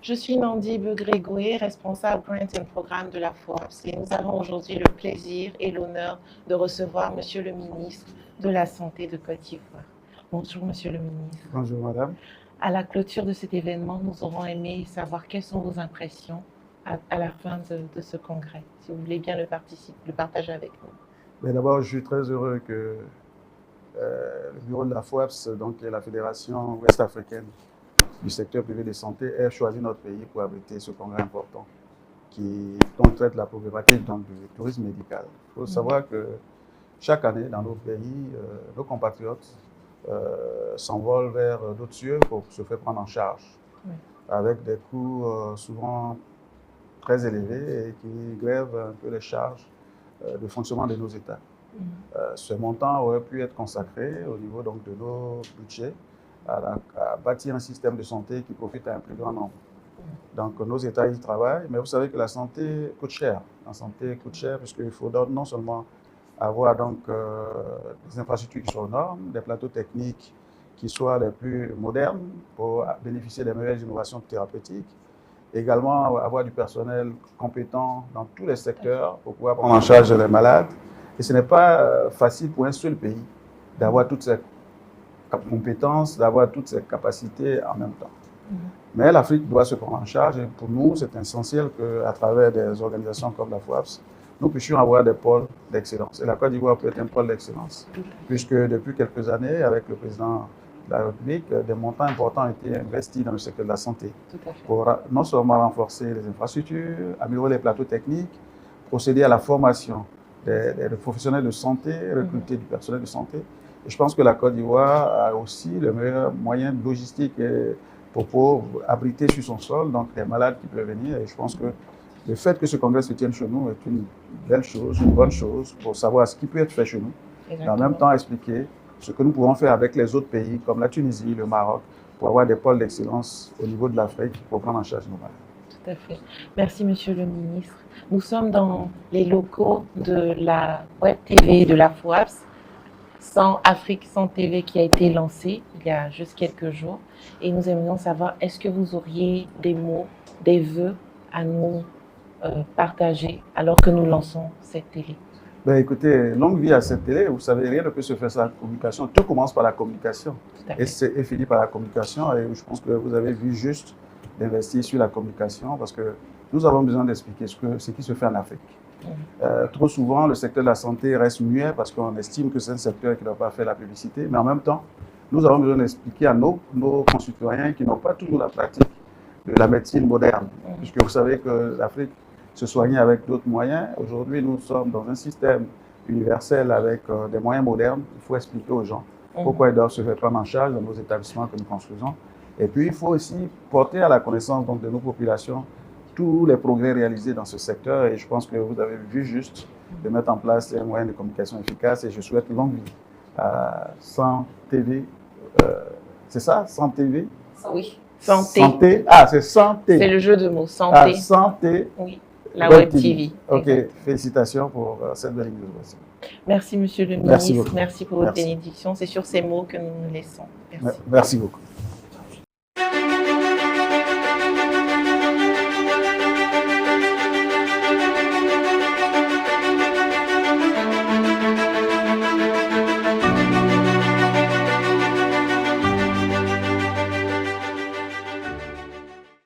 Je suis Mandibe Grégoire, responsable Grant and Programme de la Forbes, et nous avons aujourd'hui le plaisir et l'honneur de recevoir Monsieur le ministre de la Santé de Côte d'Ivoire. Bonjour Monsieur le ministre. Bonjour Madame. À la clôture de cet événement, nous aurons aimé savoir quelles sont vos impressions à la fin de ce congrès, si vous voulez bien le partager avec nous. Mais d'abord, je suis très heureux que le bureau de la FOAPS, donc qui est la Fédération ouest-africaine du secteur privé de santé, ait choisi notre pays pour abriter ce congrès important dont traite la problématique donc, du tourisme médical. Il faut savoir que chaque année, dans nos pays, nos compatriotes s'envolent vers d'autres cieux pour se faire prendre en charge, avec des coûts souvent très élevés et qui grèvent un peu les charges de fonctionnement de nos États. Ce montant aurait pu être consacré au niveau donc, de nos budgets à bâtir un système de santé qui profite à un plus grand nombre. Donc nos États y travaillent, mais vous savez que la santé coûte cher. La santé coûte cher puisqu'il faut non seulement avoir donc, des infrastructures qui soient aux normes, des plateaux techniques qui soient les plus modernes pour bénéficier des meilleures innovations thérapeutiques, également avoir du personnel compétent dans tous les secteurs pour pouvoir prendre en charge les malades. Et ce n'est pas facile pour un seul pays d'avoir toutes ces compétences, d'avoir toutes ces capacités en même temps. Mais l'Afrique doit se prendre en charge et pour nous, c'est essentiel qu'à travers des organisations comme la FOAPS, nous puissions avoir des pôles d'excellence. Et la Côte d'Ivoire peut être un pôle d'excellence, puisque depuis quelques années, avec le président de la République, des montants importants ont été investis dans le secteur de la santé pour non seulement renforcer les infrastructures, améliorer les plateaux techniques, procéder à la formation des professionnels de santé, recruter du personnel de santé. Et je pense que la Côte d'Ivoire a aussi le meilleur moyen de logistique pour pouvoir abriter sur son sol donc les malades qui peuvent venir. Et je pense que le fait que ce congrès se tienne chez nous est une belle chose, une bonne chose pour savoir ce qui peut être fait chez nous. Et en même temps expliquer ce que nous pouvons faire avec les autres pays comme la Tunisie, le Maroc, pour avoir des pôles d'excellence au niveau de l'Afrique pour prendre en charge nos malades. Tout à fait. Merci Monsieur le ministre. Nous sommes dans les locaux de la Web TV de la FOAPS, Afrique sans TV, qui a été lancée il y a juste quelques jours. Et nous aimerions savoir, est-ce que vous auriez des mots, des vœux à nous partager alors que nous lançons cette télé? Ben écoutez, longue vie à cette télé. Vous savez, rien ne peut se faire sans la communication. Tout commence par la communication et finit par la communication. Et je pense que vous avez vu juste d'investir sur la communication parce que nous avons besoin d'expliquer ce qui se fait en Afrique. Trop souvent, le secteur de la santé reste muet parce qu'on estime que c'est un secteur qui ne doit pas faire la publicité. Mais en même temps, nous avons besoin d'expliquer à nos concitoyens qui n'ont pas toujours la pratique de la médecine moderne. Puisque vous savez que l'Afrique se soignait avec d'autres moyens. Aujourd'hui, nous sommes dans un système universel avec des moyens modernes. Il faut expliquer aux gens pourquoi ils doivent se faire prendre en charge dans nos établissements que nous construisons. Et puis, il faut aussi porter à la connaissance donc, de nos populations tous les progrès réalisés dans ce secteur. Et je pense que vous avez vu juste de mettre en place un moyen de communication efficace. Et je souhaite longue vie à 100 TV. C'est ça, 100 TV? Oui, santé. Santé. Ah, c'est santé. C'est le jeu de mots, santé. Ah, santé. Oui, la Web TV. Ok, félicitations pour cette belle innovation. Merci Monsieur le ministre. Merci pour votre bénédiction. C'est sur ces mots que nous nous laissons. Merci. Merci beaucoup.